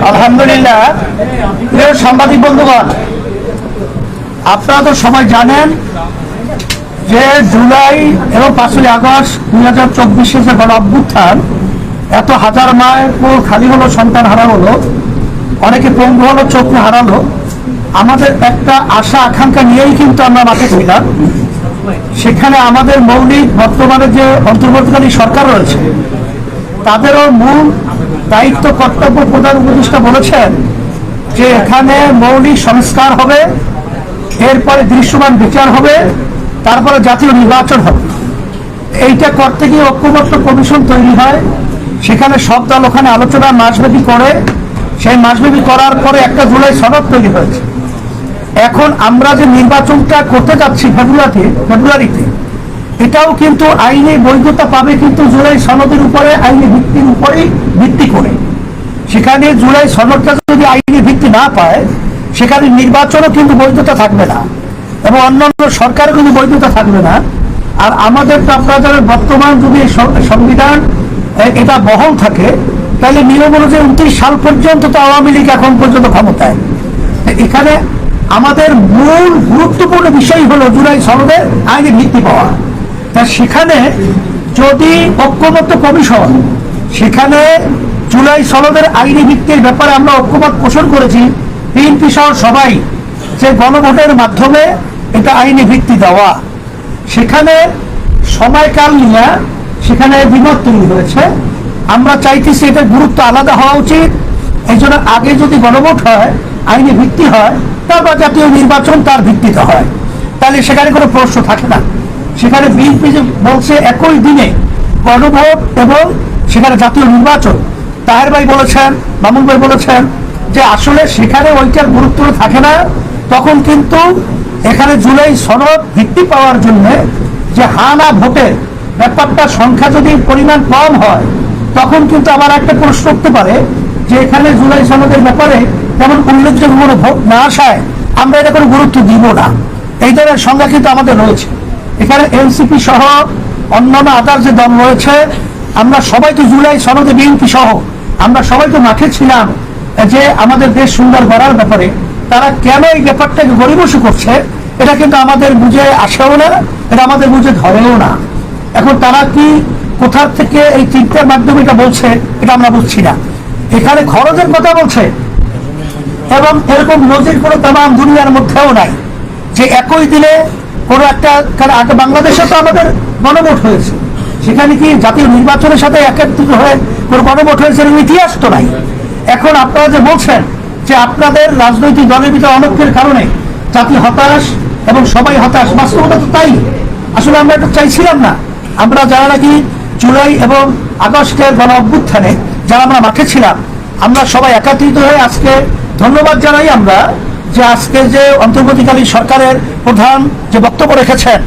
আলহামদুলিল্লাহ। প্রিয় সাংবাদিক বন্ধুগণ, আপনারা তো সবাই জানেন যে জুলাই এবং 5ই আগস্ট 2024 যে গণ অভ্যুত্থান, এত হাজার মায়ের কোল খালি হলো, সন্তান হারা হলো, অনেকে পঙ্গু হলো, চোখে হারালো। আমাদের একটা আশা আকাঙ্ক্ষা নিয়েই কিন্তু আমরা মাঠে ছিলাম। সেখানে আমাদের মৌলিক বর্তমানে যে অন্তর্বর্তীকালীন সরকার রয়েছে, তাদেরও মূল দায়িত্ব কর্তব্য প্রধান উপদেষ্টা বলেছেন যে এখানে মৌলিক সংস্কার হবে, এরপরে দৃশ্যমান বিচার হবে, তারপরে জাতীয় নির্বাচন হবে। এইটা করতে গিয়ে ঐক্যবদ্ধ কমিশন তৈরি হয়, সেখানে সব দল ওখানে আলোচনা মাসব্যাপী করে, সেই মাসব্যাপী করার পরে একটা জুলাই সনদ তৈরি হয়েছে। এখন আমরা যে নির্বাচনটা করতে যাচ্ছি ফেব্রুয়ারিতে, এটাও কিন্তু আইনি বৈধতা পাবে, কিন্তু জুলাই সনদের উপরে আইনি ভিত্তির উপরেই ভিত্তি করে। সেখানে জুলাই সনদটা যদি আইনি ভিত্তি না পায়, সেখানে নির্বাচনও কিন্তু বৈধতা থাকবে না, এবং অন্যান্য সরকারও কিন্তু বৈধতা থাকবে না। আর আমাদের তো আপনারা জানেন, বর্তমান যদি সংবিধান এটা বহাল থাকে, তাহলে নিয়ম অনুযায়ী 29 সাল পর্যন্ত তো আওয়ামী লীগ এখন পর্যন্ত ক্ষমতায়। এখানে আমাদের মূল গুরুত্বপূর্ণ বিষয় হলো জুলাই সনদের আইনি ভিত্তি পাওয়া। তা সেখানে যদি ঐক্যবদ্ধ কমিশন, সেখানে জুলাই সনদের আইনি ভিত্তির ব্যাপারে আমরা ঐক্যমত পোষণ করেছি, বিএনপি সহ সবাই, যে গণভোটের মাধ্যমে এটা আইনি ভিত্তি দেওয়া। সেখানে সময়কাল নিয়ে সেখানে বিমত তৈরি হয়েছে। আমরা চাইতেছি এটা গুরুত্ব আলাদা হওয়া উচিত। এই জন্য আগে যদি গণভোট হয়, আইনি ভিত্তি হয়, তারপর জাতীয় নির্বাচন তার ভিত্তিতে হয়, তাহলে সেখানে কোনো প্রশ্ন থাকে না। সেখানে বিএনপি যে বলছে একই দিনে গণভোট এবং সেখানে জাতীয় নির্বাচন, তাহের ভাই বলেছেন, মামুন ভাই বলেছেন যে আসলে সেখানে ওইটার গুরুত্ব থাকে না। তখন কিন্তু এখানে জুলাই সনদ ভিত্তি পাওয়ার জন্য যে হানা ভোটের ব্যাপারটা সংখ্যা যদি পরিমাণ কম হয়, তখন কিন্তু আবার একটা প্রশ্ন উঠতে পারে যে এখানে জুলাই সনদের ব্যাপারে যেমন উল্লেখযোগ্য কোনো ভোট না আসায় আমরা এটা কোনো গুরুত্ব দিব না। এই ধরনের সংখ্যা কিন্তু আমাদের রয়েছে। এখানে এনসিপি সহ অন্যান্য আদার যে দল রয়েছে, আমরা সবাই তো জুলাই সনদে, বিএনপি সহ আমরা সবাই তো মাঠে ছিলাম যে আমাদের দেশ সুন্দর করার ব্যাপারে। তারা কেন এই ব্যাপারটাকে গরিবসু করছে, এটা কিন্তু আমাদের বুঝে আসেও না, এটা আমাদের বুঝে ধরেও না। এখন তারা কি কোথা থেকে এই চিন্তার মাধ্যমে এটা বলছে, এটা আমরা বুঝছি না। এখানে খরচের কথা বলছে, এবং এরকম নজির কোনো তামাম দুনিয়ার মধ্যেও নাই যে একই দিনে কোনো একটা, কারণ আগে বাংলাদেশে তো আমাদের গণভোট হয়েছে, সেখানে কি জাতীয় নির্বাচনের সাথে একত্রিত হয়ে কোনো গণভোট হয়েছে, ইতিহাস তো নাই। এখন আপনারা যে বলছেন যে আপনাদের রাজনৈতিক দলের ভিতরে অনৈক্যের কারণে জাতি হতাশ এবং সবাই হতাশ, বাস্তবতা তো তাই। আসলে আমরা এটা চাইছিলাম না। আমরা যারা নাকি জুলাই এবং আগস্টের গণ অভ্যুত্থানে যারা আমরা মাঠে ছিলাম, আমরা সবাই একত্রিত হয়ে আজকে ধন্যবাদ জানাই আমরা যে আজকে যে অন্তর্বর্তীকালীন সরকারের প্রধান যে বক্তব্য রেখেছেন,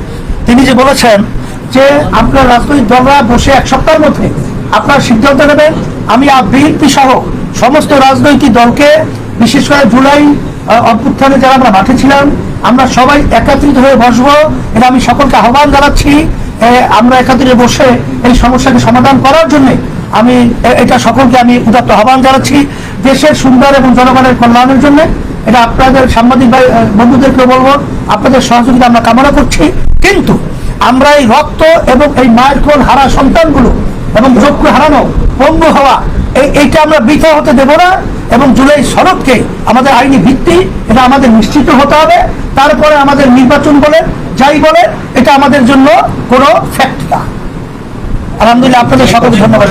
তিনি যে বলেছেন যে আপনার রাজনৈতিক দলরা বসে 1 সপ্তাহের মধ্যে আপনার সিদ্ধান্ত নেবেন। আমি বিএনপি সহ সমস্ত রাজনৈতিক দলকে, বিশেষ করে জুলাই অভ্যুত্থানে যারা আমরা মাঠে ছিলাম, আমরা সবাই একত্রিত হয়ে বসবো। এটা আমি সকলকে আহ্বান জানাচ্ছি। আমরা একত্রিত বসে এই সমস্যাকে সমাধান করার জন্য আমি এটা সকলকে আমি উদাত্ত আহ্বান জানাচ্ছি, দেশের সুন্দর এবং জনগণের কল্যাণের জন্য। এটা আপনাদের সাংবাদিক ভাই বন্ধুদেরকে বলবো, আপনাদের সহযোগিতা আমরা কামনা করছি। কিন্তু আমরা এই রক্ত এবং এই মায়ের কোল হারা সন্তানগুলো এবং চক্ষু হারানো, পঙ্গু হওয়া, এইটা আমরা বৃথা হতে দেব না। এবং জুলাই সনদকে আমাদের আইনি ভিত্তি, এটা আমাদের নিশ্চিত হতে হবে। তারপরে আমাদের নির্বাচন বলে যাই বলে, এটা আমাদের জন্য কোনো ফ্যাক্ট না। আলহামদুলিল্লাহ, আপনাদের সকলকে ধন্যবাদ।